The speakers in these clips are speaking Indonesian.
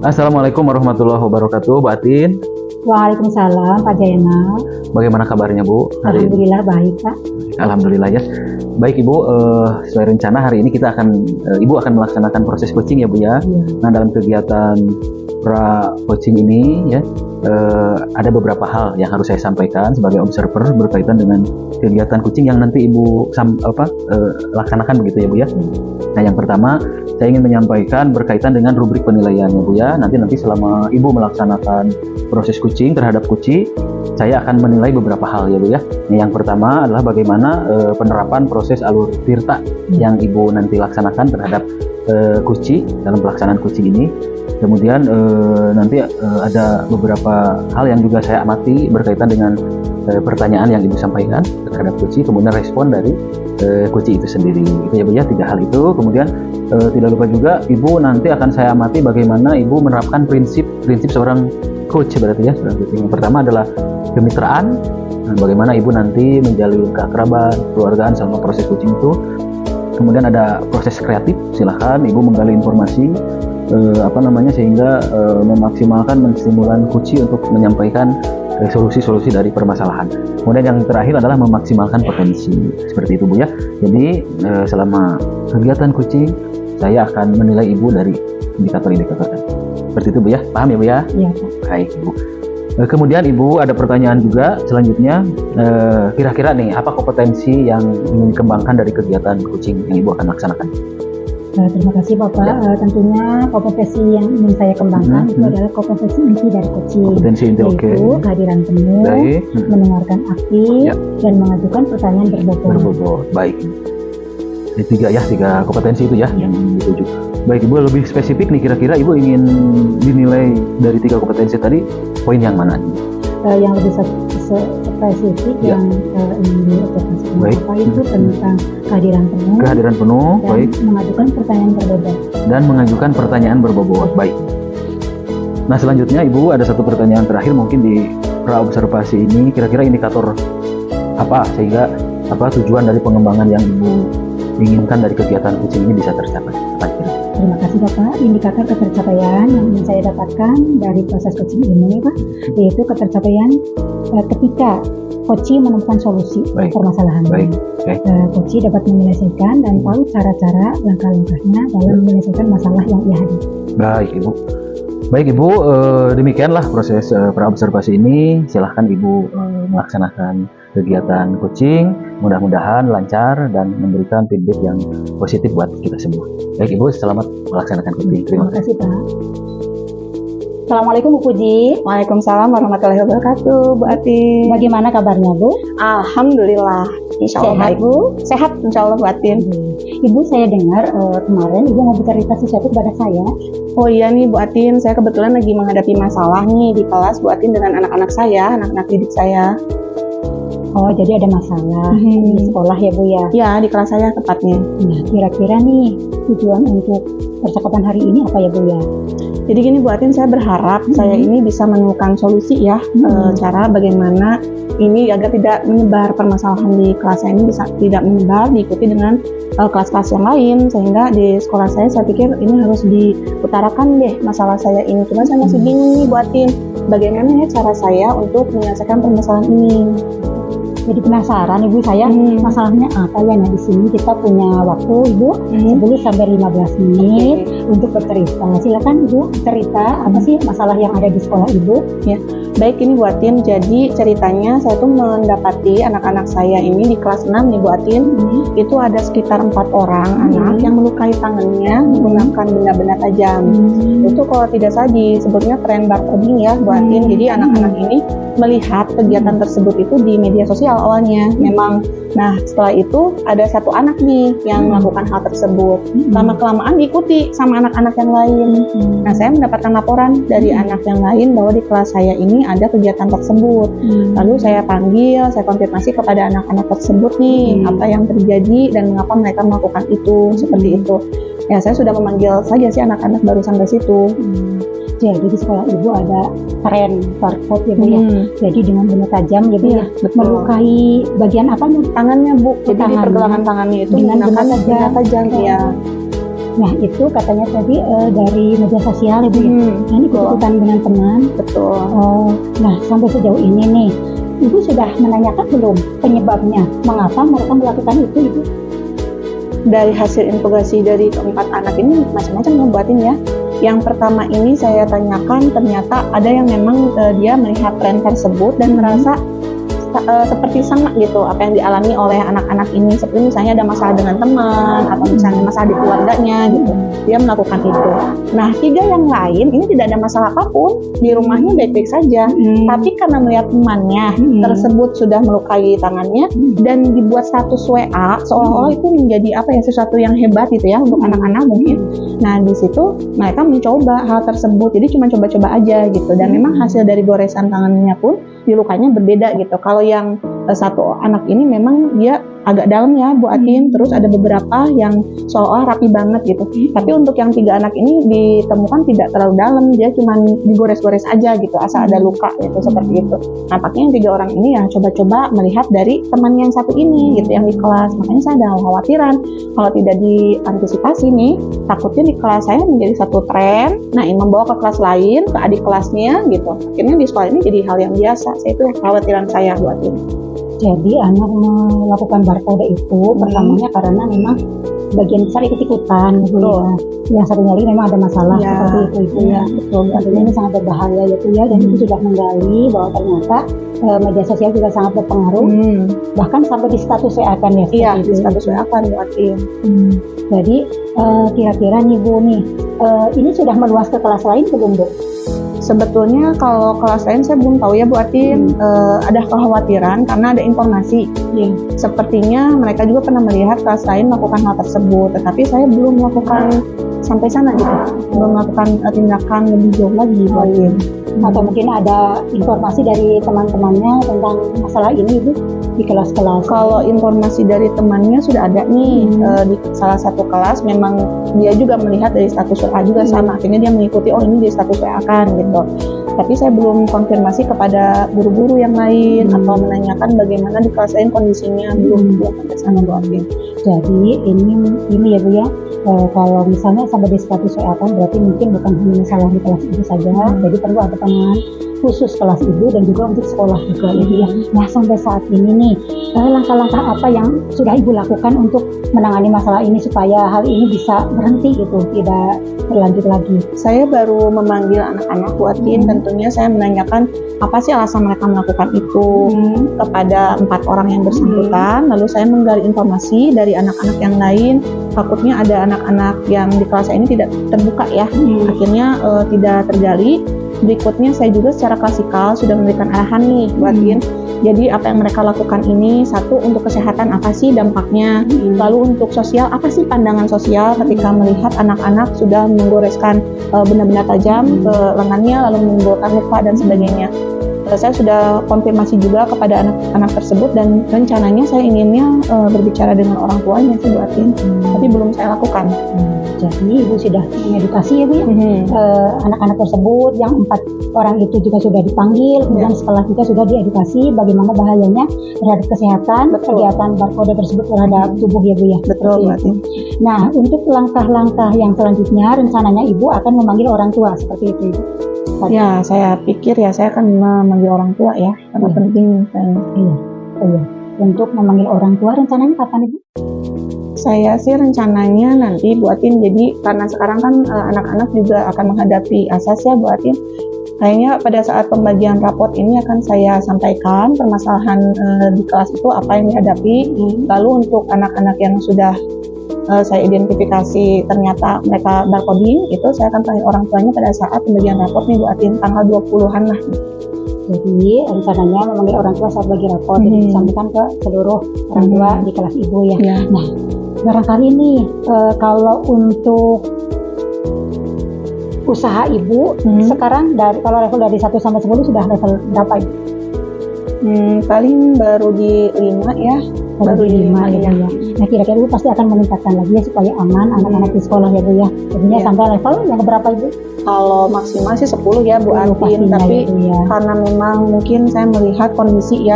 Assalamualaikum warahmatullahi wabarakatuh, Bu Atin. Waalaikumsalam, Pak Jainal. Bagaimana kabarnya, Bu? Alhamdulillah baik, Pak. Alhamdulillah ya. Baik, Ibu. Sesuai rencana hari ini kita Ibu akan melaksanakan proses coaching ya, Bu ya. Nah, dalam kegiatan pra coaching ini ya, ada beberapa hal yang harus saya sampaikan sebagai observer berkaitan dengan kegiatan coaching yang nanti Ibu laksanakan begitu ya, Bu ya. Nah, yang pertama saya ingin menyampaikan berkaitan dengan rubrik penilaian ya, Bu ya. Nanti selama Ibu melaksanakan proses coaching terhadap coachee, saya akan menilai beberapa hal ya, Bu ya. Nah, yang pertama adalah bagaimana penerapan proses alur tirta yang Ibu nanti laksanakan terhadap coachee dalam pelaksanaan coaching ini. Kemudian nanti ada beberapa hal yang juga saya amati berkaitan dengan pertanyaan yang Ibu sampaikan terhadap coachee, kemudian respon dari coachee itu sendiri. Itu ya, Bu ya, 3 hal itu. Kemudian tidak lupa juga Ibu nanti akan saya amati bagaimana Ibu menerapkan prinsip seorang coach berarti ya. Yang pertama adalah kemitraan. Nah, bagaimana Ibu nanti menjalin keakraban, keluargaan selama proses coaching itu. Kemudian ada proses kreatif. Silahkan Ibu menggali informasi sehingga memaksimalkan menstimulan coachee untuk menyampaikan solusi-solusi dari permasalahan. Kemudian yang terakhir adalah memaksimalkan potensi. Seperti itu, Bu ya. Jadi selama kegiatan coaching saya akan menilai Ibu dari indikator-indikator tadi. Seperti itu, Bu ya. Paham ya, Bu ya? Iya, Pak. Baik, Ibu. Kemudian Ibu ada pertanyaan juga selanjutnya, kira-kira nih apa kompetensi yang ingin dikembangkan dari kegiatan coaching yang Ibu akan laksanakan? Terima kasih Bapak. Ya. Tentunya kompetensi yang ingin saya kembangkan itu adalah kompetensi inti dari coaching, Kompetensi inti, yaitu oke. kehadiran penuh, Baik. mendengarkan aktif, Ya. dan mengajukan pertanyaan berbobot. Berbobot. Baik. Ini tiga kompetensi itu ya yang dituju. Baik, Ibu lebih spesifik nih, kira-kira Ibu ingin dinilai dari 3 kompetensi tadi poin yang mana? Yang lebih spesifik Ya. yang ingin diobservasikan Baik. Bapak itu tentang kehadiran penuh, Kehadiran penuh, dan baik, mengajukan pertanyaan berbobot. dan mengajukan pertanyaan berbobot. Baik. Nah, selanjutnya Ibu ada satu pertanyaan terakhir mungkin di pra-observasi ini, kira-kira indikator apa sehingga tujuan dari pengembangan yang Ibu inginkan dari kegiatan coaching ini bisa tercapai? Apa kira-kira? Terima kasih Bapak. Indikator ketercapaian yang ingin saya dapatkan dari proses coaching ini, Pak, yaitu ketercapaian ketika coachee menemukan solusi Baik. permasalahan. Baik. Oke. Coachee dapat menyelesaikan dan tahu cara-cara langkah-langkahnya dalam menyelesaikan masalah yang ia hadapi. Baik, Ibu. Baik, Ibu, demikianlah proses pra-observasi ini. Silahkan Ibu melaksanakan kegiatan coaching. Mudah-mudahan lancar dan memberikan feedback yang positif buat kita semua. Baik, Ibu, selamat melaksanakan coaching. Terima Terima kasih. kasih, Pak. Assalamualaikum Bu Puji. Waalaikumsalam warahmatullahi wabarakatuh, Bu Atin. Bagaimana kabarnya Bu? Alhamdulillah, insya Allah Sehat, baik. Bu? Sehat, insya Allah, Bu Atin. Ibu, saya dengar kemarin Ibu mau bercerita sesuatu kepada saya. Oh iya nih, Bu Atin, saya kebetulan lagi menghadapi masalah nih di kelas, Bu Atin, dengan anak-anak saya, anak-anak didik saya. Oh, jadi ada masalah di sekolah ya Bu ya? Ya, di kelas saya tepatnya. Nah, kira-kira nih tujuan untuk percakapan hari ini apa ya Bu ya? Jadi gini, Bu Atin, saya berharap saya ini bisa menemukan solusi ya, cara bagaimana ini agar tidak menyebar permasalahan di kelas saya ini bisa tidak menyebar, diikuti dengan kelas-kelas yang lain, sehingga di sekolah saya pikir ini harus diutarakan deh masalah saya ini. Cuma saya masih bingung nih, Bu Atin, bagaimana ya cara saya untuk menyelesaikan permasalahan ini. Jadi penasaran Ibu saya masalahnya apa ya? Nah, di sini kita punya waktu Ibu 10 sampai 15 menit untuk bercerita. Silakan Ibu cerita apa sih masalah yang ada di sekolah Ibu? Baik, ini Bu Atin, jadi ceritanya saya tuh mendapati anak-anak saya ini di kelas 6 nih Bu Atin, itu ada sekitar 4 orang anak yang melukai tangannya menggunakan benda-benda tajam. Itu kalau tidak salah disebutnya tren barcoding ya Bu Atin. Jadi anak-anak ini melihat kegiatan tersebut itu di media sosial awalnya memang. Nah, setelah itu ada satu anak nih yang melakukan hal tersebut. Lama-kelamaan diikuti sama anak-anak yang lain. Nah, saya mendapatkan laporan dari anak yang lain bahwa di kelas saya ini ada kegiatan tersebut. Lalu saya panggil, saya konfirmasi kepada anak-anak tersebut nih, apa yang terjadi dan mengapa mereka melakukan itu, seperti itu. Ya, saya sudah memanggil saja sih anak-anak baru sampai situ. Jadi di sekolah Ibu ada tren barcode ya Bu ya. Jadi dengan benda tajam ya Bu ya. Betul. Melukai bagian apanya? Tangannya Bu, jadi di Tangannya. pergelangan tangannya itu Dengan menggunakan benda tajam. benda tajam ya. Nah itu katanya tadi dari media sosial Ibu ya. Nah ini betul. ikut-ikutan dengan teman. Betul. Oh, nah sampai sejauh ini nih, Ibu sudah menanyakan belum penyebabnya? Mengapa mereka melakukan itu Ibu? Dari hasil interogasi dari keempat anak ini macam-macam ngebuatin ya. Yang pertama ini saya tanyakan, ternyata ada yang memang dia melihat tren tersebut dan merasa seperti sama gitu apa yang dialami oleh anak-anak ini, seperti misalnya ada masalah dengan teman atau misalnya masalah di keluarganya gitu, dia melakukan itu. Nah 3 yang lain ini tidak ada masalah apapun, di rumahnya baik-baik saja, tapi karena melihat temannya tersebut sudah melukai tangannya dan dibuat status WA seolah-olah itu menjadi apa ya, sesuatu yang hebat gitu ya untuk anak-anak mungkin. Nah di situ mereka mencoba hal tersebut, jadi cuma coba-coba aja gitu, dan memang hasil dari goresan tangannya pun dilukanya berbeda gitu. Kalau yang satu anak ini memang dia agak dalam ya Bu Atin, terus ada beberapa yang seolah rapi banget gitu. Tapi untuk yang 3 anak ini ditemukan tidak terlalu dalam, dia cuma digores-gores aja gitu, asal ada luka gitu, seperti itu. Nampaknya yang 3 orang ini ya coba-coba melihat dari teman yang satu ini gitu, yang di kelas. Makanya saya ada khawatiran kalau tidak diantisipasi nih, takutnya di kelas saya menjadi satu tren, nah ini membawa ke kelas lain, ke adik kelasnya gitu. Akhirnya di sekolah ini jadi hal yang biasa. Itu khawatiran saya Bu Atin. Jadi anak melakukan barcode itu pertamanya karena memang bagian besar ikut-ikutan gitu ya. Yang satunya lagi memang ada masalah seperti itu Ibu ya. Betul. Artinya ini sangat berbahaya gitu ya, dan itu sudah menggali bahwa ternyata media sosial juga sangat berpengaruh, bahkan sampai di status WA kan ya. Iya, di status WA kan Bu Atin. Jadi kira-kira nih Bu nih, ini sudah meluas ke kelas lain belum Bu? Sebetulnya kalau kelas lain saya belum tahu ya Bu Atin, ada kekhawatiran karena ada informasi. Sepertinya mereka juga pernah melihat kelas lain melakukan hal tersebut, tetapi saya belum melakukan sampai sana gitu, belum melakukan tindakan lebih jauh lagi Bu Atin. Atau mungkin ada informasi dari teman-temannya tentang masalah ini Bu di kelas-kelas? Kalau informasi dari temannya sudah ada nih, di salah satu kelas memang dia juga melihat dari status WA juga sama, akhirnya dia mengikuti, oh ini di status WA kan gitu. Tapi saya belum konfirmasi kepada guru-guru yang lain atau menanyakan bagaimana di kelas lain kondisinya, belum sampai sana Bu Atin. Jadi ini ya Bu ya, kalau misalnya sampai di status WA kan berarti mungkin bukan hanya masalah di kelas itu saja, jadi perlu ada teman khusus kelas ibu dan juga untuk sekolah juga ya. Nah sampai saat ini nih, langkah-langkah apa yang sudah ibu lakukan untuk menangani masalah ini supaya hal ini bisa berhenti gitu, tidak berlanjut lagi? Saya baru memanggil anak-anak Bu Atin, tentunya saya menanyakan apa sih alasan mereka melakukan itu kepada 4 orang yang bersangkutan, lalu saya menggali informasi dari anak-anak yang lain. Takutnya ada anak-anak yang di kelas ini tidak terbuka ya, akhirnya tidak tergali. Berikutnya saya juga secara klasikal sudah memberikan arahan nih Bu Atin. Jadi apa yang mereka lakukan ini, satu untuk kesehatan apa sih dampaknya, lalu untuk sosial apa sih pandangan sosial ketika melihat anak-anak sudah menggoreskan benda-benda tajam ke lengannya lalu menimbulkan luka dan sebagainya. Saya sudah konfirmasi juga kepada anak-anak tersebut dan rencananya saya inginnya berbicara dengan orang tuanya sih Bu Atin, tapi belum saya lakukan. Jadi ibu sudah mengedukasi ya Bu ya, anak-anak tersebut yang 4 orang itu juga sudah dipanggil, kemudian setelah juga sudah diedukasi bagaimana bahayanya terhadap kesehatan kegiatan barcode tersebut terhadap tubuh ya Bu ya. Betul Bu Atin. Nah untuk langkah-langkah yang selanjutnya rencananya ibu akan memanggil orang tua seperti itu Ibu? Ya, saya pikir ya saya akan memanggil orang tua ya, karena penting kan. Iya. Untuk memanggil orang tua rencananya kapan Ibu? Saya sih rencananya nanti Bu Atin, jadi karena sekarang kan anak-anak juga akan menghadapi asas ya Bu Atin. Kayaknya pada saat pembagian rapot ini akan saya sampaikan permasalahan di kelas itu apa yang dihadapi. Lalu untuk anak-anak yang sudah saya identifikasi ternyata mereka barcoding, itu saya akan panggil orang tuanya pada saat pembagian rapot nih Bu Atin, tanggal 20-an lah. Jadi rencananya memanggil orang tua saat bagi rapot, jadi disampaikan ke seluruh orang tua di kelas ibu ya. Nah barangkali nih kalau untuk usaha ibu sekarang kalau level dari 1 sampai 10 sudah level berapa Ibu? Paling baru di 5 ya. baru di 5 ya Bu ya. Nah kira-kira Ibu pasti akan meningkatkan lagi ya supaya aman anak-anak di sekolah ya Bu ya. Jadinya Iya. sampai level yang berapa Ibu? Kalau maksimal sih 10 ya Bu Antin, Pastinya tapi ya, Bu, ya. karena memang mungkin saya melihat kondisi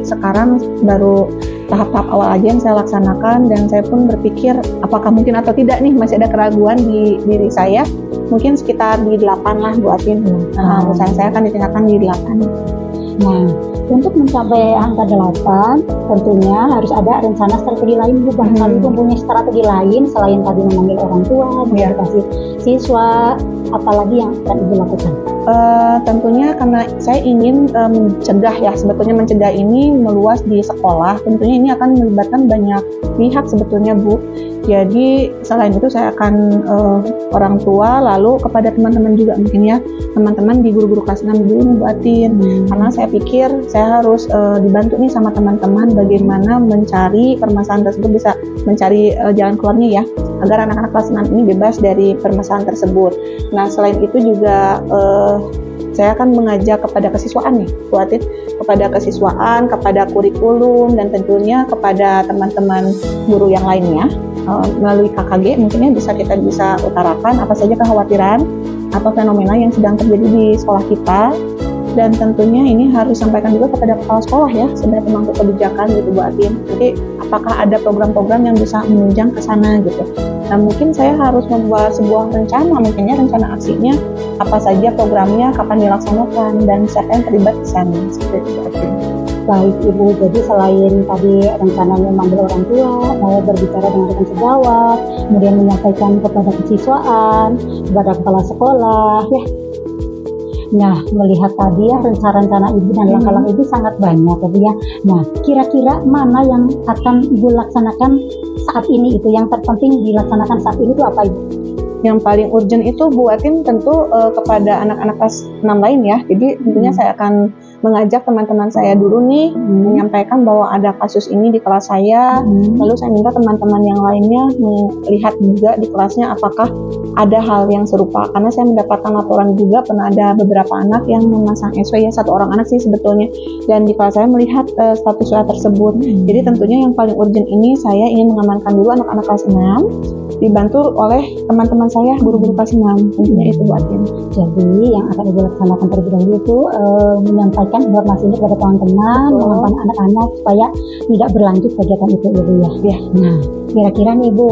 sekarang baru tahap-tahap awal aja yang saya laksanakan, dan saya pun berpikir apakah mungkin atau tidak nih, masih ada keraguan di diri saya, mungkin sekitar di 8 lah Bu Atin. Usaha saya akan ditingkatkan di 8. Nah, untuk mencapai angka 8 tentunya harus ada rencana strategi lain Bu. Barangkali Ibu mempunyai strategi lain selain tadi memanggil orang tua, mengedukasi siswa, apalagi yang akan Ibu lakukan? Tentunya karena saya ingin mencegah ya, sebetulnya mencegah ini meluas di sekolah, tentunya ini akan melibatkan banyak pihak sebetulnya Bu. Jadi selain itu saya akan orang tua, lalu kepada teman-teman juga mungkin ya, teman-teman di guru-guru kelas 6 dulu Bu Atin. Karena saya pikir saya harus dibantu nih sama teman-teman bagaimana mencari permasalahan tersebut, bisa mencari jalan keluarnya ya, agar anak-anak kelas 6 ini bebas dari permasalahan tersebut. Nah selain itu juga saya akan mengajak kepada kesiswaan nih Bu Atin, kepada kesiswaan, kepada kurikulum, dan tentunya kepada teman-teman guru yang lainnya melalui KKG mungkin ya kita bisa utarakan apa saja kekhawatiran atau fenomena yang sedang terjadi di sekolah kita, dan tentunya ini harus disampaikan juga kepada kepala sekolah ya sebagai pemangku kebijakan gitu Bu Atin. Jadi apakah ada program-program yang bisa menunjang ke sana gitu. Nah mungkin saya harus membuat sebuah rencana, mungkinnya rencana aksinya apa saja programnya, kapan dilaksanakan, dan siapa yang terlibat di sana seperti itu Bu Atin. Baik Ibu, jadi selain tadi rencananya memanggil orang tua, mau berbicara dengan rekan sejawat, kemudian menyampaikan kepada kesiswaan, kepada kepala sekolah ya. Nah, melihat tadi ya rencana-rencana Ibu dan langkah-langkah Ibu sangat banyak ya. Nah, kira-kira mana yang akan Ibu laksanakan saat ini, itu yang terpenting dilaksanakan saat ini itu apa Ibu? Yang paling urgent itu Bu Atin tentu kepada anak-anak kelas 6 lain ya. Jadi tentunya saya akan mengajak teman-teman saya dulu nih, menyampaikan bahwa ada kasus ini di kelas saya, lalu saya minta teman-teman yang lainnya melihat juga di kelasnya apakah ada hal yang serupa, karena saya mendapatkan laporan juga pernah ada beberapa anak yang memasang SW ya, 1 orang anak sih sebetulnya, dan di kelas saya melihat status WA tersebut. Jadi tentunya yang paling urgent ini saya ingin mengamankan dulu anak-anak kelas 6, dibantu oleh teman-teman saya guru-guru kelas 6, tentunya itu Bu Atin. Jadi yang akan Ibu laksanakan terlebih dahulu itu menyampaikan informasi ini kepada teman-teman, mengamankan anak-anak supaya tidak berlanjut kegiatan itu Ibu ya. Nah, kira-kira nih Ibu,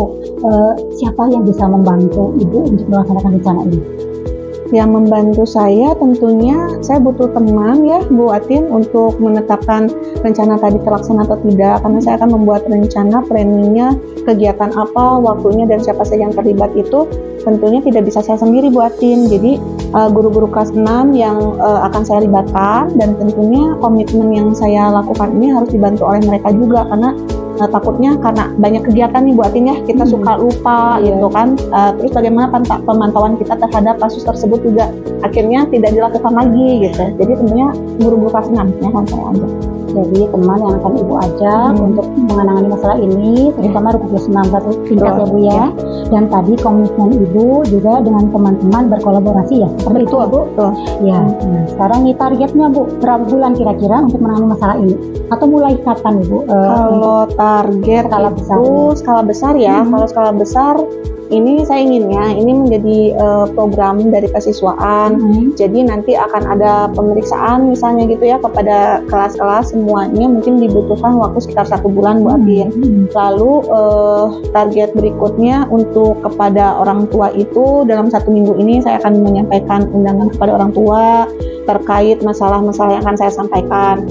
siapa yang bisa membantu Ibu untuk melaksanakan rencana ini? Yang membantu saya tentunya saya butuh teman ya Bu Atin untuk menetapkan rencana tadi terlaksana atau tidak, karena saya akan membuat rencana planningnya, kegiatan apa, waktunya, dan siapa saja yang terlibat itu tentunya tidak bisa saya sendiri Bu Atin. Jadi guru-guru kelas 6 yang akan saya libatkan, dan tentunya komitmen yang saya lakukan ini harus dibantu oleh mereka juga, karena takutnya karena banyak kegiatan nih Bu Atin ya, kita suka lupa gitu kan. Terus bagaimana pemantauan kita terhadap kasus tersebut juga akhirnya tidak dilakukan lagi gitu. Jadi tentunya guru-guru kelas 6 ya akan saya ajak. Jadi teman yang akan Ibu ajak untuk menangani masalah ini, terutama guru kelas 6 tingkat ya Bu ya. Dan tadi komitmen Ibu juga dengan teman-teman berkolaborasi ya, seperti itu Bu. Ya. Nah, sekarang nih targetnya Bu, berapa bulan kira-kira untuk menangani masalah ini? Atau mulai kapan Ibu? Kalau target skala besar ya, kalau skala besar ini saya inginnya ini menjadi program dari kesiswaan. Jadi nanti akan ada pemeriksaan misalnya gitu ya kepada kelas-kelas semuanya, mungkin dibutuhkan waktu sekitar 1 bulan Bu Atin. Lalu target berikutnya untuk kepada orang tua itu dalam 1 minggu ini saya akan menyampaikan undangan kepada orang tua terkait masalah-masalah yang akan saya sampaikan.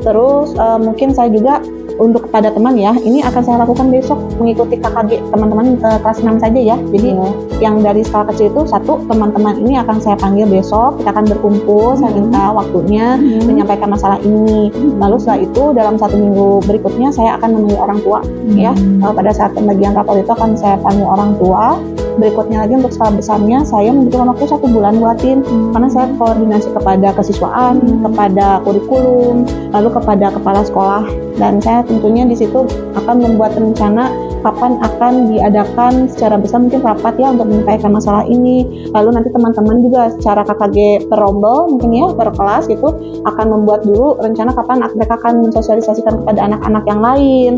Terus mungkin saya juga untuk kepada teman ya, ini akan saya lakukan besok mengikuti KKG teman-teman kelas 6 saja ya. Jadi yang dari skala kecil itu 1 teman-teman ini akan saya panggil besok, kita akan berkumpul, saya minta waktunya menyampaikan masalah ini. Lalu setelah itu dalam 1 minggu berikutnya saya akan menemui orang tua ya. Pada saat pembagian rapor itu akan saya panggil orang tua, berikutnya lagi untuk skala besarnya saya membutuhkan waktu 1 bulan buatin, karena saya koordinasi kepada kesiswaan, kepada kurikulum, lalu kepada kepala sekolah, dan saya tentunya di situ akan membuat rencana kapan akan diadakan secara besar mungkin rapat ya untuk menyelesaikan masalah ini. Lalu nanti teman-teman juga secara KKG per rombel mungkin ya per kelas gitu akan membuat dulu rencana kapan mereka akan mensosialisasikan kepada anak-anak yang lain.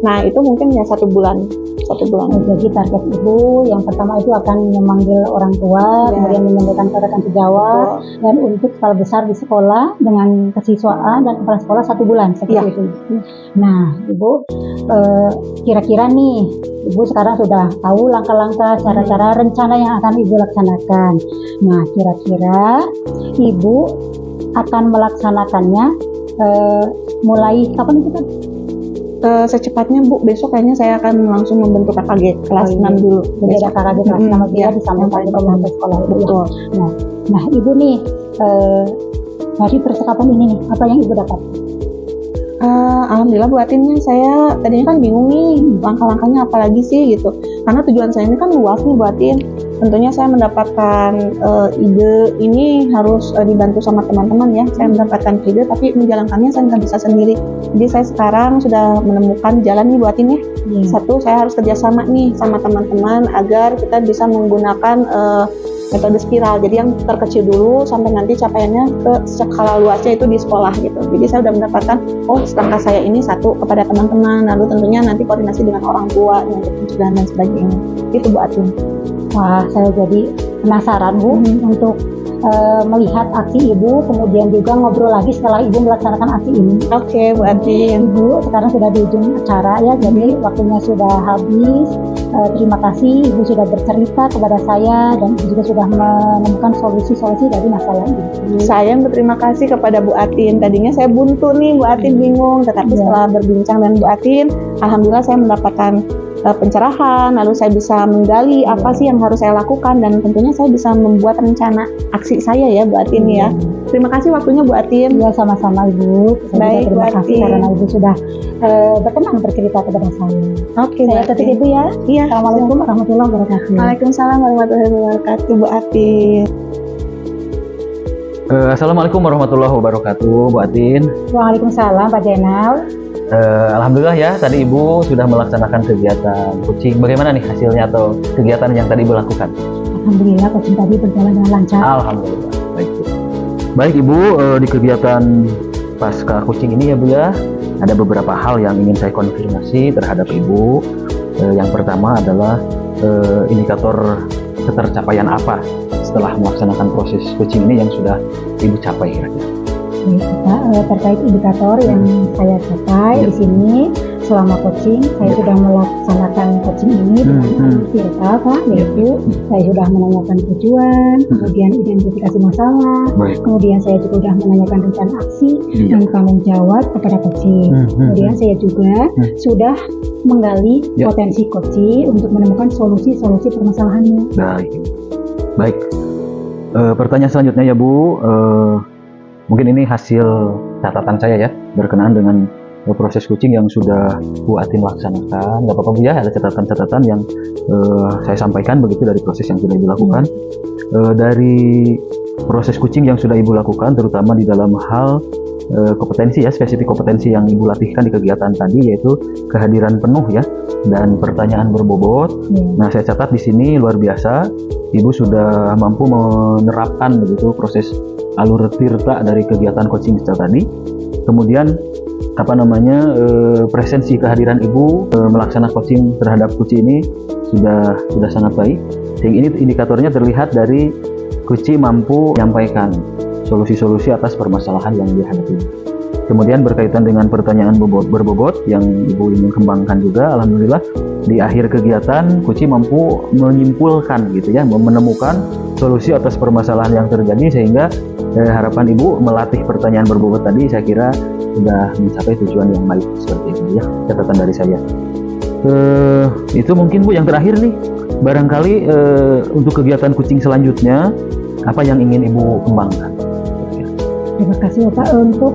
Nah itu mungkin ya 1 bulan. Jadi target ibu yang pertama itu akan memanggil orang tua, kemudian menyampaikan rekan sejawat, dan untuk skala besar di sekolah dengan kesiswaan dan kepala sekolah 1 bulan seperti itu. Nah ibu kira-kira nih ibu sekarang sudah tahu langkah-langkah cara-cara rencana yang akan ibu laksanakan. Nah kira-kira ibu akan melaksanakannya mulai kapan itu kan? Secepatnya Bu, besok kayaknya saya akan langsung membentuk KKG kelas 6 dulu. Jadi ada KKG kelas 6 dia disampaikan ke pemerintah sekolah ibu. Betul. Nah ibu nih dari percakapan ini nih apa yang ibu dapat? Alhamdulillah buatinnya saya tadinya kan bingung nih langkah-langkahnya apa lagi sih gitu, karena tujuan saya ini kan luas nih buatin. Tentunya saya mendapatkan ide ini harus dibantu sama teman-teman ya. Saya mendapatkan ide tapi menjalankannya saya nggak bisa sendiri. Jadi saya sekarang sudah menemukan jalan nih buatin ya. Satu, saya harus kerjasama nih sama teman-teman agar kita bisa menggunakan metode spiral. Jadi yang terkecil dulu sampai nanti capaiannya ke skala luasnya itu di sekolah gitu. Jadi saya sudah mendapatkan langkah saya ini satu kepada teman-teman, lalu tentunya nanti koordinasi dengan orang tua untuk pencegahan dan sebagainya. Itu Bu Atin. Wah, saya jadi penasaran Bu untuk melihat aksi ibu, kemudian juga ngobrol lagi setelah ibu melaksanakan aksi ini. Oke, Bu Atin. Ibu sekarang sudah di ujung acara ya, jadi waktunya sudah habis. Terima kasih ibu sudah bercerita kepada saya dan ibu juga sudah menemukan solusi-solusi dari masalah ini. Saya berterima kasih kepada Bu Atin. Tadinya saya buntu nih, Bu Atin bingung, tetapi setelah berbincang dengan Bu Atin, alhamdulillah saya mendapatkan pencerahan, lalu saya bisa menggali apa sih yang harus saya lakukan, dan tentunya saya bisa membuat rencana aksi saya ya Bu Atin ya. Terima kasih waktunya Bu Atin. Ya sama-sama Ibu. Baik, terima kasih karena Ibu sudah berkenan bercerita kepada saya. Oke, saya tutup Ibu ya. Iya. Assalamualaikum warahmatullahi wabarakatuh. Waalaikumsalam warahmatullahi wabarakatuh Bu Atin. Assalamualaikum warahmatullahi wabarakatuh Bu Atin. Waalaikumsalam Pak Jenal. Alhamdulillah ya, tadi Ibu sudah melaksanakan kegiatan coaching. Bagaimana nih hasilnya atau kegiatan yang tadi Ibu lakukan? Alhamdulillah coaching tadi berjalan dengan lancar. Alhamdulillah. Baik Ibu, di kegiatan pasca coaching ini ya Bu ya, ada beberapa hal yang ingin saya konfirmasi terhadap Ibu. Yang pertama adalah indikator ketercapaian apa setelah melaksanakan proses coaching ini yang sudah Ibu capai kira-kira? Terkait indikator yang saya capai di sini selama coaching, saya sudah melaksanakan coaching ini dengan virtual Pak, yaitu saya sudah menanyakan tujuan, kemudian identifikasi masalah, kemudian saya juga sudah menanyakan rencana aksi dan tanggung jawab kepada coaching. Kemudian saya juga sudah menggali potensi coaching untuk menemukan solusi-solusi permasalahannya. Baik. Pertanyaan selanjutnya ya Bu. Mungkin ini hasil catatan saya ya, berkenaan dengan proses coaching yang sudah Bu Atin laksanakan. Gak apa-apa Bu ya, ada catatan-catatan yang saya sampaikan begitu dari proses yang sudah Ibu lakukan. Dari proses coaching yang sudah Ibu lakukan, terutama di dalam hal kompetensi ya, spesifik kompetensi yang Ibu latihkan di kegiatan tadi, yaitu kehadiran penuh ya, dan pertanyaan berbobot. Nah, saya catat di sini luar biasa, Ibu sudah mampu menerapkan begitu proses alur tirta dari kegiatan coaching kita tadi. Kemudian presensi kehadiran Ibu melaksanakan coaching terhadap coaching ini sudah sangat baik. Sehingga ini indikatornya terlihat dari coaching mampu menyampaikan solusi-solusi atas permasalahan yang dihadapi. Kemudian berkaitan dengan pertanyaan berbobot yang Ibu ingin kembangkan juga, alhamdulillah di akhir kegiatan coaching mampu menyimpulkan gitu ya, menemukan solusi atas permasalahan yang terjadi, sehingga harapan Ibu melatih pertanyaan berbobot tadi saya kira sudah mencapai tujuan yang baik seperti itu ya, catatan dari saya. Itu mungkin Bu yang terakhir nih, barangkali untuk kegiatan coaching selanjutnya apa yang ingin Ibu kembangkan? Terima kasih Pak. Untuk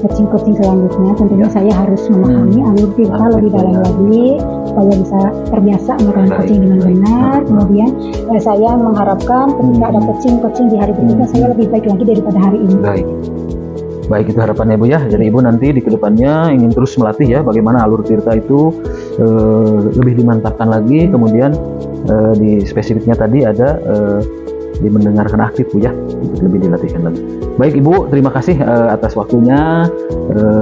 coaching selanjutnya tentunya saya harus memahami alur tirta lebih dalam lagi, supaya bisa terbiasa melakukan Baik. coaching dengan benar. Kemudian saya mengharapkan ketika ada coaching di hari berikutnya saya lebih baik lagi daripada hari ini. Baik itu harapannya Bu ya. Jadi Ibu nanti di kedepannya ingin terus melatih ya bagaimana alur tirta itu lebih dimantapkan lagi. Kemudian di spesifiknya tadi ada di mendengarkan aktif Bu ya, untuk lebih dilatihkan lagi. Baik Ibu, terima kasih atas waktunya.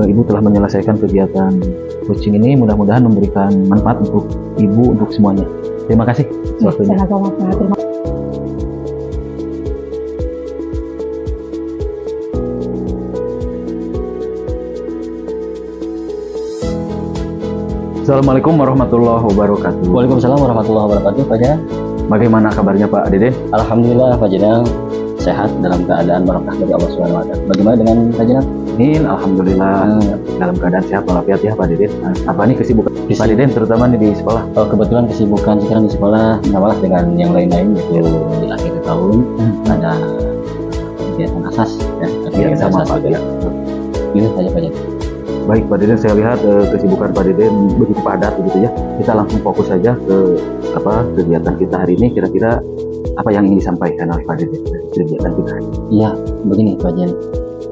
Ibu telah menyelesaikan kegiatan coaching ini, mudah-mudahan memberikan manfaat untuk Ibu, untuk semuanya. Terima kasih atas waktunya. Sama-sama Pak. Terima Assalamualaikum warahmatullahi wabarakatuh. Waalaikumsalam warahmatullahi wabarakatuh, Pak Jenang. Bagaimana kabarnya Pak Deden? Alhamdulillah Pak Jenang sehat dalam keadaan barokah dari Allah Subhanahu wa taala. Bagaimana dengan Pak Jenang? Amin, alhamdulillah dalam keadaan sehat walafiat ya Pak Deden. Apa nih kesibukan Pak Deden terutama nih di sekolah? Kebetulan kesibukan sekarang di sekolah malah dengan yang lain-lain yaitu di akhir tahun ada kegiatan asas ya, Iya, kegiatan sama asas Pak. juga. Ya. Ini saja Pak Jenang. Baik Pak Deden, saya lihat kesibukan Pak Deden begitu padat begitu ya. Kita langsung fokus saja ke kegiatan kita hari ini. Kira-kira apa yang ingin disampaikan oleh Pak Deden dari kegiatan kita hari ini? Iya, begini Pak Jen.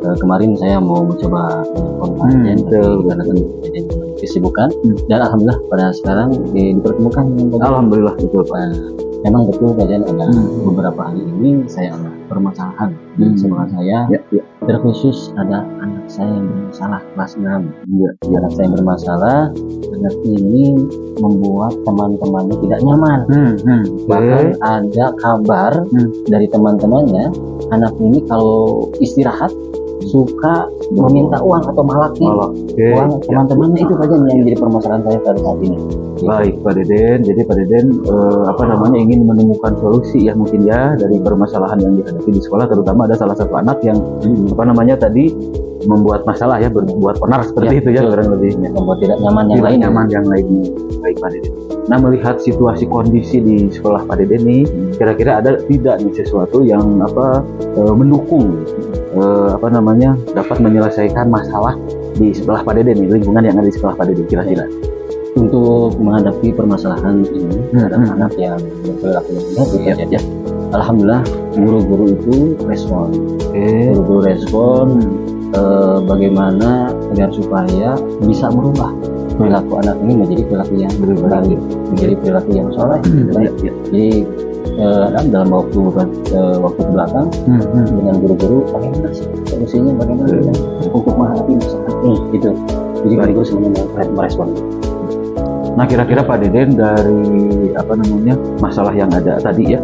Kemarin saya mau mencoba menelpon Pak Jen, betul. karena kan Pak Jen kesibukan dan alhamdulillah pada sekarang dipertemukan dengan Pak Jen. Alhamdulillah betul Pak. Memang betul Pak Jen, ada beberapa hari ini saya ada permasalahan di sekolah saya. Ya, ya. Terkhusus ada anak saya yang bermasalah kelas 6. Ya, ya. Anak saya yang bermasalah, anak ini membuat teman-temannya tidak nyaman. Bahkan ada kabar dari teman-temannya, anak ini kalau istirahat suka meminta uang atau malaki uang teman-temannya. Itu saja yang menjadi permasalahan saya pada saat ini. Baik Pak Deden, jadi Pak Deden ingin menemukan solusi ya mungkin ya dari permasalahan yang dihadapi di sekolah, terutama ada salah satu anak yang tadi membuat masalah ya, berbuat onar seperti Ya, itu ya betul. kurang lebihnya. Membuat tidak nyaman yang Tidak lain. nyaman yang lainnya. Baik Pak Deden. Nah, melihat situasi kondisi di sekolah Pak Deden nih, kira-kira ada tidak nih sesuatu yang mendukung dapat menyelesaikan masalah di sekolah Pak Deden nih, lingkungan yang ada di sekolah Pak Deden kira-kira? Untuk menghadapi permasalahan ini terhadap anak yang berperilaku negatif, ya. Alhamdulillah guru-guru itu respon. Guru-guru respon bagaimana agar supaya bisa merubah perilaku anak ini menjadi perilaku yang baik, menjadi perilaku yang soleh. Jadi dalam waktu ke belakang dengan guru-guru bagaimana sih solusinya, bagaimana untuk menghadapi masalah ini gitu. Jadi guru-guru semuanya merespon. Nah, kira-kira Pak Deden dari masalah yang ada tadi ya,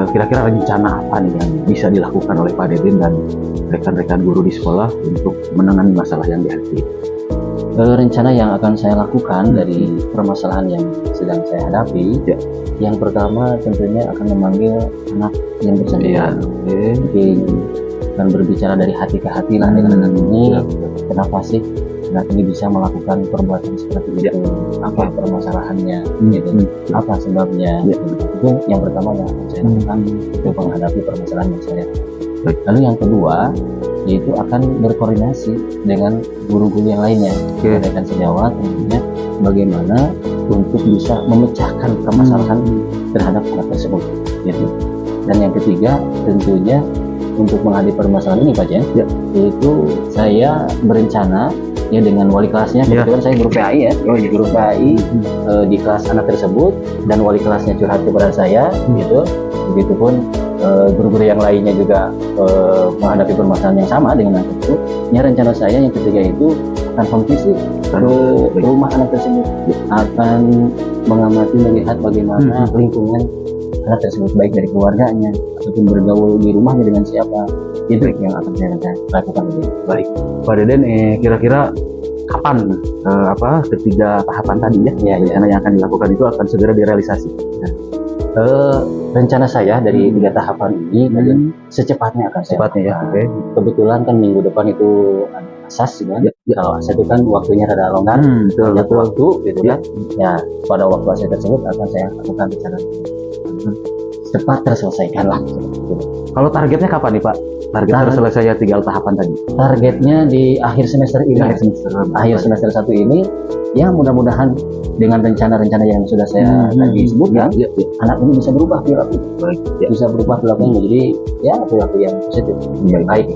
kira-kira rencana apa nih yang bisa dilakukan oleh Pak Deden dan rekan-rekan guru di sekolah untuk menangani masalah yang dihadapi? Rencana yang akan saya lakukan dari permasalahan yang sedang saya hadapi, yang pertama tentunya akan memanggil anak yang bersangkutan. Jadi akan berbicara dari hati ke hati lah dengan anak ini. Kenapa sih anak ini bisa melakukan perbuatan seperti itu? Apa permasalahannya? Gitu. Apa sebabnya? Itu yang pertama yang akan saya lakukan untuk menghadapi permasalahan yang saya hadapi. Lalu yang kedua, yaitu akan berkoordinasi dengan guru-guru yang lainnya, rekan sejawat tentunya, bagaimana untuk bisa memecahkan permasalahan terhadap anak tersebut, gitu. Dan yang ketiga tentunya untuk menghadapi permasalahan ini Pak Jen, yaitu saya berencana ya dengan wali kelasnya, kebetulan saya guru PAI ya, guru PAI di kelas anak tersebut, dan wali kelasnya curhat kepada saya, gitu. Begitupun guru-guru yang lainnya juga menghadapi permasalahan yang sama dengan anak tersebut. Ya, rencana saya yang ketiga itu akan home visit ke rumah anak tersebut, akan mengamati melihat bagaimana lingkungan anak tersebut, baik dari keluarganya ataupun bergaul di rumahnya dengan siapa. Itu yang akan saya lakukan. Baik Pak Deden, kira-kira kapan ketiga tahapan tadi ya, rencana yang akan dilakukan itu akan segera direalisasi? Rencana saya dari 3 tahapan ini secepatnya akan saya lakukan. Kebetulan kan minggu depan itu ada asas kan. Kalau asas itu kan waktunya rada longgar, banyak waktu gitu kan. Ya, pada waktu asas tersebut akan saya lakukan rencana cepat terselesaikan lah. Kalau targetnya kapan nih Pak? Target terselesai 3 tahapan tadi. Targetnya di akhir semester ini. Akhir semester 1 ini, ya mudah-mudahan dengan rencana-rencana yang sudah saya tadi sebutkan, anak ini bisa berubah perilaku. Bisa berubah perilakunya menjadi ya perilaku yang positif, yang baik.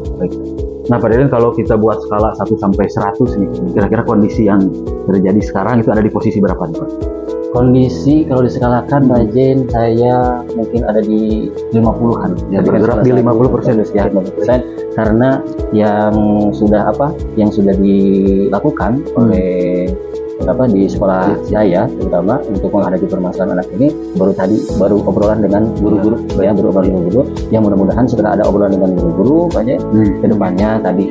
Nah Pak Deden, kalau kita buat skala 1 sampai 100 nih, kira-kira kondisi yang terjadi sekarang itu ada di posisi berapa nih Pak? Kondisi kalau diskalakan Pak Jen, saya mungkin ada di 50-an. Ya, bergerak di 50% ya, 50%, karena yang sudah dilakukan oleh di sekolah saya terutama untuk menghadapi permasalahan anak ini baru obrolan dengan guru-guru yang mudah-mudahan setelah ada obrolan dengan guru-guru banyak kedepannya tadi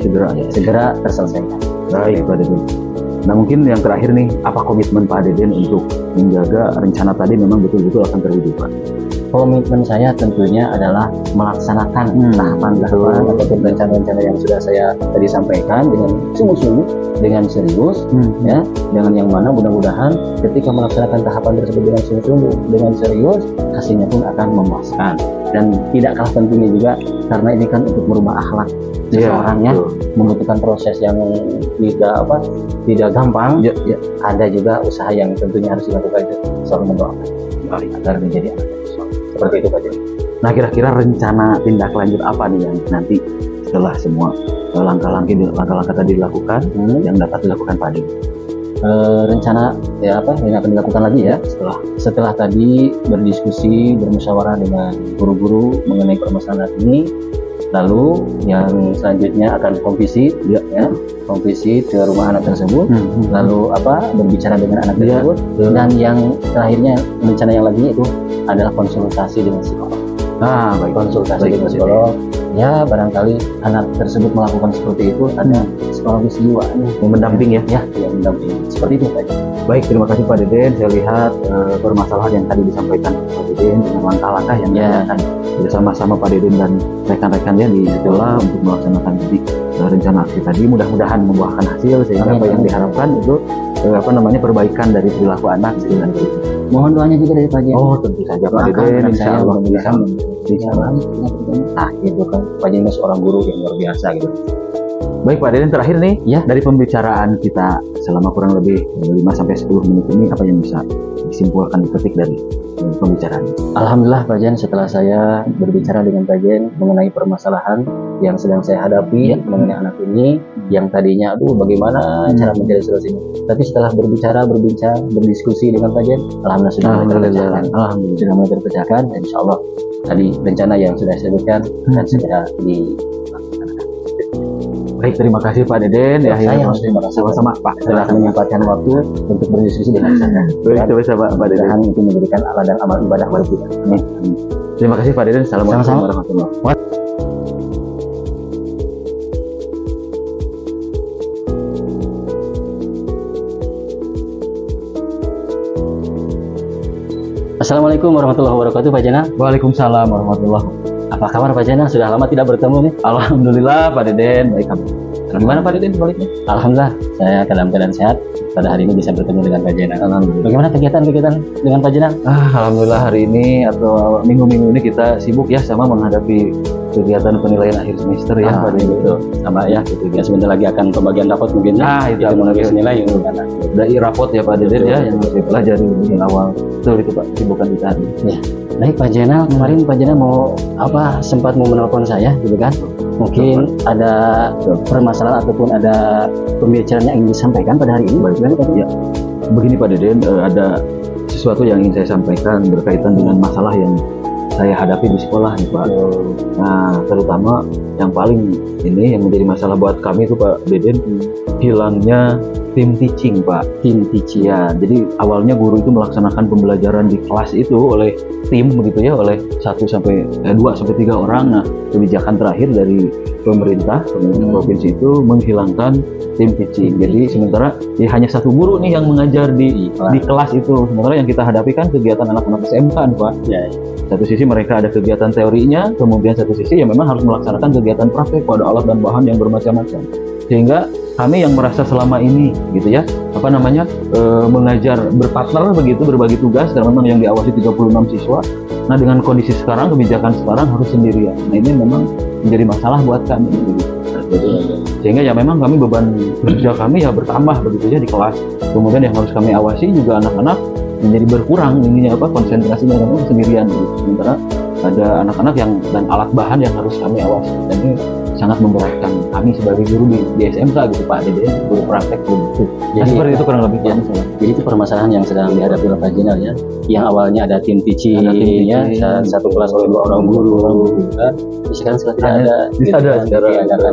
segera terselesaikan. Baik Pak Deden. Nah mungkin yang terakhir nih, apa komitmen Pak Deden untuk menjaga rencana tadi memang betul-betul akan terwujud Pak? Komitmen saya tentunya adalah melaksanakan tahapan-tahapan ataupun rencana-rencana yang sudah saya tadi sampaikan dengan sungguh-sungguh, dengan serius, ya, dengan yang mana mudah-mudahan ketika melaksanakan tahapan tersebut dengan sungguh-sungguh, dengan serius, hasilnya pun akan memuaskan. Dan tidak kalah pentingnya juga karena ini kan untuk merubah akhlak seseorang ya, membutuhkan proses yang tidak gampang. Ada juga usaha yang tentunya harus dilakukan, itu selalu mendoakan agar menjadi anak yang soleh. Seperti itu Pak Jen. Nah kira-kira rencana tindak lanjut apa nih yang nanti setelah semua langkah-langkah tadi dilakukan yang dapat dilakukan Pak Deden? Rencana yang akan dilakukan lagi ya setelah tadi berdiskusi bermusyawarah dengan guru-guru mengenai permasalahan ini, lalu yang selanjutnya akan komvisit komvisit ke rumah anak tersebut, lalu berbicara dengan anak tersebut, dan yang terakhirnya rencana yang lagi itu adalah konsultasi dengan psikolog. Konsultasi dengan psikolog. Ya barangkali anak tersebut melakukan seperti itu, ada psikologis jiwa yang mendamping ya, yang mendamping. Seperti itu Pak. Baik, terima kasih Pak Deden. Saya lihat permasalahan yang tadi disampaikan Pak Deden dengan langkah-langkah yang akan bersama-sama Pak Deden dan rekan-rekannya di sekolah untuk melaksanakan rencana aksi tadi. Mudah-mudahan membuahkan hasil sehingga apa yang diharapkan itu perbaikan dari perilaku anak. Mohon doanya juga dari Pak Jen. Oh tentu saja Pak Deden, insya Allah bisa. Nah itu kan Pak Jen seorang guru yang luar biasa gitu. Baik Pak Deden, terakhir nih dari pembicaraan kita selama kurang lebih 5-10 menit ini, apa yang bisa disimpulkan, dipetik dari pembicaraan? Alhamdulillah Pak Jen, setelah saya berbicara dengan Pak Jen mengenai permasalahan yang sedang saya hadapi mengenai anak ini, yang tadinya bagaimana cara mencari solusinya, tapi setelah berbincang, berdiskusi dengan Pak Jen, alhamdulillah sudah mulai terpecahkan. Insya Allah tadi rencana yang sudah saya sebutkan dan segera Baik, terima kasih Pak Deden. Saya harus terima kasih sama-sama Pak. Telah menyempatkan waktu untuk berdiskusi dengan saya. Baik, Pak Deden. Itu memberikan ladang amal ibadah buat kita. Terima kasih Pak Deden. Assalamualaikum warahmatullahi wabarakatuh. Assalamualaikum warahmatullahi wabarakatuh Pak Jena. Waalaikumsalam warahmatullahi wabarakatuh. Apa kabar Pak Jena? Sudah lama tidak bertemu nih. Alhamdulillah Pak Deden, baik kabar. Gimana Pak Deden sebaliknya? Alhamdulillah, saya dalam keadaan sehat. Pada hari ini bisa bertemu dengan Pak Jena. Alhamdulillah. Bagaimana kegiatan dengan Pak Jena? Alhamdulillah hari ini atau minggu-minggu ini kita sibuk ya sama menghadapi kegiatan penilaian akhir semester ya Pak Deden. Betul. Sama ya, gitu. Ya sebentar lagi akan pembagian rapot mungkin. Itu menulis nilai yang dari rapot ya Pak Deden ya yang harus dipelajari di awal. Betul itu Pak, sibukan kita hari ini. Ya. Baik Pak Jena, kemarin Pak Jena sempat mau menelpon saya gitu kan? Mungkin ada permasalahan ataupun ada pembicaraan yang ingin disampaikan pada hari ini. Ya. Begini Pak Deden, ada sesuatu yang ingin saya sampaikan berkaitan dengan masalah yang saya hadapi di sekolah nih Pak. Nah, terutama yang paling ini yang menjadi masalah buat kami itu Pak Deden, hilangnya tim teaching Pak. Tim teaching ya, jadi awalnya guru itu melaksanakan pembelajaran di kelas itu oleh tim begitu ya, oleh 2 sampai 3 orang. Nah, kebijakan terakhir dari pemerintah provinsi itu menghilangkan tim teaching. Jadi sementara hanya 1 guru nih yang mengajar di kelas itu. Sementara yang kita hadapi kan kegiatan anak-anak SMK nih Pak. Ya. Satu sisi mereka ada kegiatan teorinya, kemudian satu sisi ya memang harus melaksanakan kegiatan praktek pada alat dan bahan yang bermacam-macam. sehingga kami yang merasa selama ini gitu ya mengajar berpartner begitu, berbagi tugas karena memang yang diawasi 36 siswa. Nah dengan kondisi sekarang, kebijakan sekarang harus sendirian. Nah ini memang menjadi masalah buat kami gitu. Sehingga ya memang kami beban kerja kami ya bertambah begitu ya di kelas. Kemudian yang harus kami awasi juga anak-anak menjadi berkurang konsentrasinya karena sendirian gitu. Sementara ada anak-anak yang dan alat bahan yang harus kami awasi, dan ini sangat memberatkan kami sebagai guru di SMK gitu Pak Dede, guru praktek gitu. Nah, seperti itu kurang lebih ya. Jadi itu permasalahan yang sedang dihadapi oleh Pak Jenal ya. Yang awalnya ada tim teaching ya, satu kelas oleh 2 orang guru kan. Sekarang sudah tidak ada. Bisa ada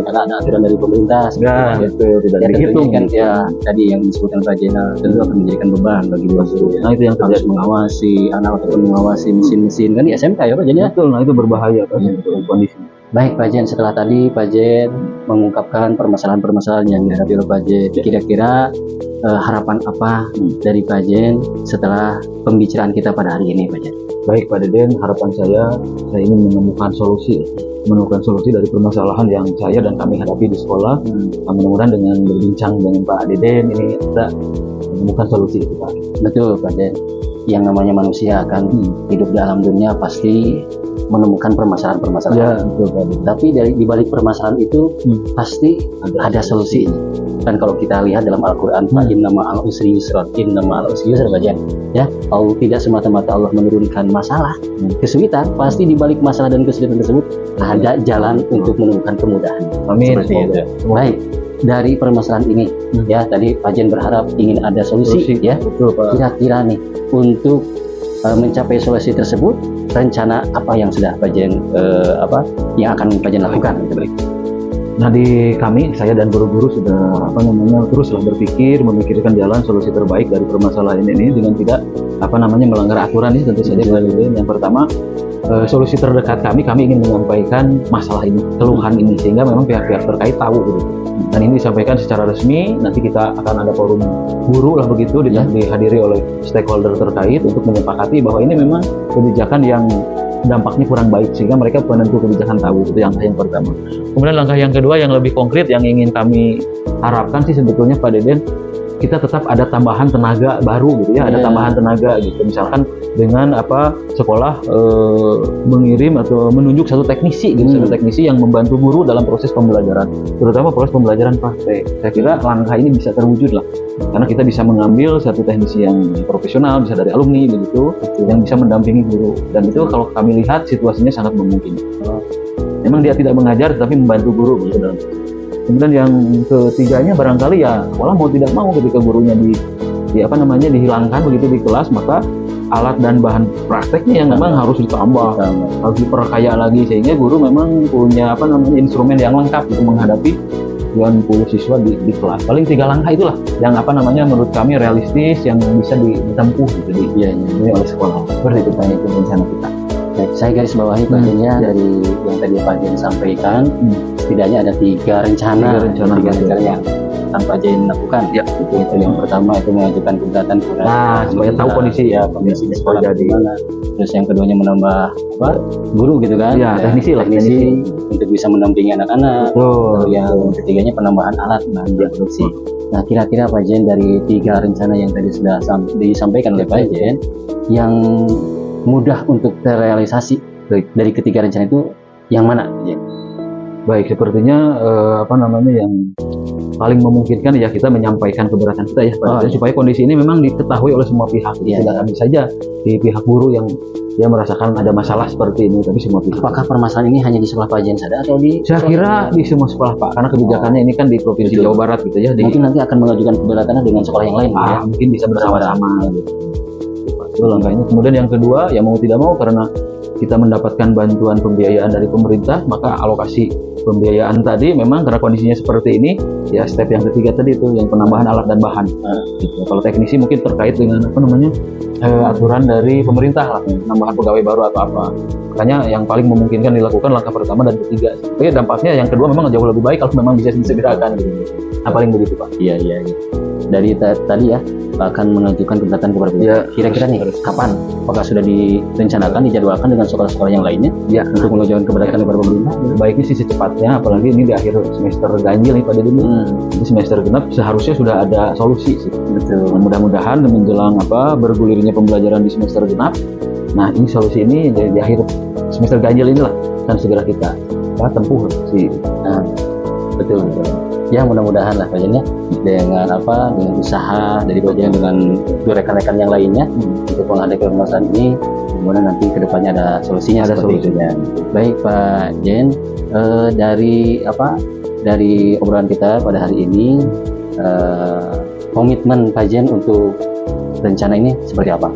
karena ada aturan dari pemerintah. Ya, itu tidak dihitung kan ya. Tadi yang disebutkan Pak Jenal tentu akan menjadikan beban bagi guru ya. Nah itu yang harus mengawasi anak ataupun mengawasi mesin-mesin kan di SMK ya Pak Jenal. Betul, nah itu berbahaya kan kondisi. Baik Pak Jen, setelah tadi Pak Jen mengungkapkan permasalahan-permasalahan yang dihadapi oleh Pak Jen, kira-kira harapan apa dari Pak Jen setelah pembicaraan kita pada hari ini Pak Jen? Baik Pak Deden, harapan saya ingin menemukan solusi dari permasalahan yang saya dan kami hadapi di sekolah. Mudah-mudahan dengan berbincang dengan Pak Deden ini kita menemukan solusi itu Pak. Betul Pak Jen, yang namanya manusia akan hidup dalam dunia pasti menemukan permasalahan-permasalahan. Ya, betul, Pak. Tapi di balik permasalahan itu pasti ada solusi. Dan kalau kita lihat dalam Al-Quran, inna ma'al usri yusra, inna ma'al usri yusra Pak Jen. Ya, kalau tidak semata-mata Allah menurunkan masalah, kesulitan, pasti di balik masalah dan kesulitan tersebut ada jalan untuk menemukan kemudahan. Amin. Seperti itu. Baik, dari permasalahan ini, ya tadi Pak Jen berharap ingin ada solusi. Ya. Betul, Pak. Kira-kira nih untuk mencapai solusi tersebut, rencana apa yang sudah Pak Jen yang akan Pak Jen lakukan? Nah di kami, saya dan guru-guru sudah teruslah memikirkan jalan solusi terbaik dari permasalahan ini dengan tidak melanggar aturan ini tentu saja. Yang pertama, solusi terdekat kami ingin menyampaikan masalah ini, keluhan ini, sehingga memang pihak-pihak terkait tahu gitu. Dan ini disampaikan secara resmi, nanti kita akan ada forum guru lah begitu, dihadiri oleh stakeholder terkait untuk menyepakati bahwa ini memang kebijakan yang dampaknya kurang baik, sehingga mereka penentu kebijakan tahu. Itu yang pertama. Kemudian langkah yang kedua yang lebih konkret yang ingin kami harapkan sih sebetulnya Pak Deden, kita tetap ada tambahan tenaga baru gitu ya, ada tambahan tenaga gitu. Misalkan dengan sekolah mengirim atau menunjuk satu teknisi gitu, satu teknisi yang membantu guru dalam proses pembelajaran, terutama proses pembelajaran praktek. Saya kira langkah ini bisa terwujud lah, karena kita bisa mengambil satu teknisi yang profesional, bisa dari alumni begitu, yang bisa mendampingi guru. Dan itu kalau kami lihat situasinya sangat memungkinkan. Memang dia tidak mengajar, tapi membantu guru begitu. Kemudian yang ketiganya barangkali ya sekolah mau tidak mau ketika gurunya dihilangkan begitu di kelas, maka alat dan bahan prakteknya yang memang harus ditambah, harus diperkaya lagi, sehingga guru memang punya instrumen yang lengkap untuk menghadapi 90 siswa di kelas. Paling 3 langkah itulah yang menurut kami realistis, yang bisa ditempuh gitu oleh sekolah. Seperti itu Pak, itu rencana kita. Baik, saya garis bawahi Pak Jen dari yang tadi Pak Jen sampaikan, setidaknya ada 3 rencana yang akan Pak Jen lakukan. Ya, itu yang pertama itu mengajukan gugatan supaya tahu kondisi di sekolah bagaimana. Terus yang keduanya menambah guru gitu kan? Ya, teknisi untuk bisa mendampingi anak-anak. Lalu yang ketiganya penambahan alat produksi. Nah, kira-kira Pak Jen dari 3 rencana yang tadi sudah disampaikan oleh Pak Jen, yang mudah untuk terrealisasi dari ketiga rencana itu yang mana? Baik, sepertinya yang paling memungkinkan ya kita menyampaikan keberatan kita ya Pak, supaya kondisi ini memang diketahui oleh semua pihak. Tidak kami saja di pihak guru yang merasakan ada masalah seperti ini, tapi semua pihak. Apakah permasalahan ini hanya di sekolah Pak Jen saja atau di? Saya kira di semua sekolah Pak, karena kebijakannya ini kan di Provinsi Jawa Barat gitu ya. Mungkin nanti akan mengajukan keberatan dengan sekolah yang lain ya. Mungkin bisa bersama-sama gitu. Itu langkahnya. Kemudian yang kedua, ya mau tidak mau karena kita mendapatkan bantuan pembiayaan dari pemerintah, maka alokasi pembiayaan tadi memang karena kondisinya seperti ini, ya step yang ketiga tadi itu yang penambahan alat dan bahan. Gitu. Kalau teknisi mungkin terkait dengan aturan dari pemerintah lah, penambahan pegawai baru atau apa. Makanya yang paling memungkinkan dilakukan langkah pertama dan ketiga. Tapi dampaknya yang kedua memang jauh lebih baik kalau memang bisa disegerakan. Gitu. Nah paling begitu Pak. Iya. dari tadi ya akan mengajukan keberatan kepada Ya, kira-kira nih harus. kapan? Apakah sudah direncanakan, dijadwalkan dengan sekolah-sekolah yang lainnya Ya, untuk mengajukan keberatan kepada pemerintah? baiknya sih secepatnya, apalagi ini di akhir semester ganjil nih Pak Deden. Ini semester genap seharusnya sudah ada solusi sih. Betul. Nah, mudah-mudahan menjelang bergulirnya pembelajaran di semester genap, nah ini solusi ini di akhir semester ganjil inilah kan segera kita tempuh sih. Nah, betul. Ya mudah-mudahan lah Pak Jan ya, dengan dengan usaha dari Pak Jan dengan rekan-rekan yang lainnya untuk menghadapi permasalahan ini, kemudian nanti kedepannya ada solusinya Ada seperti itu solusinya. ya. Baik Pak Jan, dari obrolan kita pada hari ini, komitmen Pak Jan untuk rencana ini seperti apa?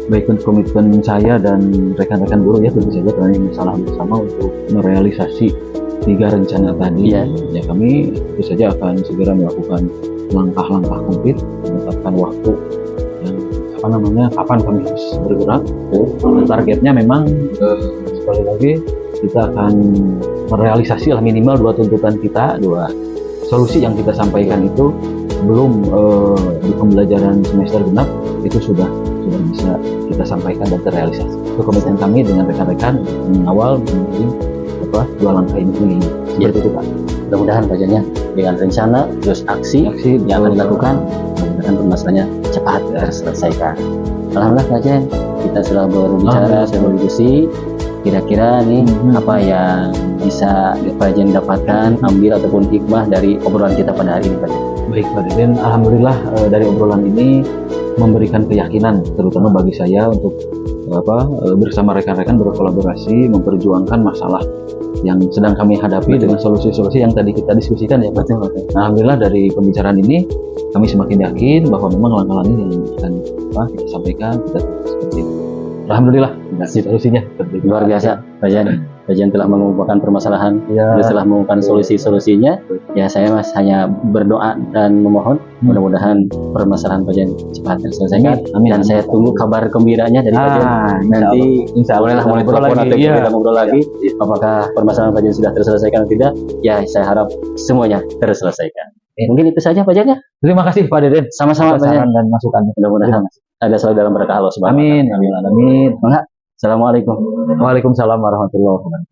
Baik, untuk komitmen saya dan rekan-rekan guru ya tentu saja kami salah bersama untuk merealisasi 3 rencana tadi. Iya. Ya kami tentu saja akan segera melakukan langkah-langkah konkret, menetapkan waktu yang kapan kami harus bergerak. Targetnya memang sekali lagi kita akan merealisasi lah minimal 2 tuntutan kita, 2 solusi yang kita sampaikan itu belum di pembelajaran semester genap itu sudah bisa kita sampaikan dan terrealisasi. Itu komitmen kami dengan rekan-rekan mengawal mengirim 2 langkah ini. Seperti itu Pak. Mudah-mudahan Pak Jan ya, dengan rencana terus aksi yang akan dilakukan, mudah-mudahan permasalahannya cepat terselesaikan. Alhamdulillah Pak Jan, kita sudah berbicara, sudah berdiskusi. Kira-kira nih apa yang bisa Pak Jan dapatkan, ambil ataupun hikmah dari obrolan kita pada hari ini Pak Jan? Baik Pak Deden, alhamdulillah dari obrolan ini memberikan keyakinan terutama bagi saya untuk bersama rekan-rekan berkolaborasi memperjuangkan masalah yang sedang kami hadapi dengan solusi-solusi yang tadi kita diskusikan ya Pak. Nah, alhamdulillah dari pembicaraan ini kami semakin yakin bahwa memang langkah-langkah yang akan kita sampaikan kita seperti itu. Alhamdulillah solusinya Luar biasa Pak Jan. Pak Jan telah mengumpulkan permasalahan, telah mengumumkan solusi-solusinya. Ya saya hanya berdoa dan memohon mudah-mudahan permasalahan Pak Jan cepat terselesaikan. Amin. Dan saya tunggu kabar gembiranya dari Pak Jan. Nanti insya Allah mulai telepon atau kita ngobrol lagi. Apakah permasalahan Pak Jan sudah terselesaikan atau tidak? Ya saya harap semuanya terselesaikan. Mungkin itu saja Pak Jan ya. Terima kasih Pak Deden. Sama-sama Pak Jan. Saran dan masukannya. Mudah-mudahan ada selalu dalam berkah Allah Subhanahu wa taala. Amin. Assalamualaikum. Waalaikumsalam warahmatullahi wabarakatuh.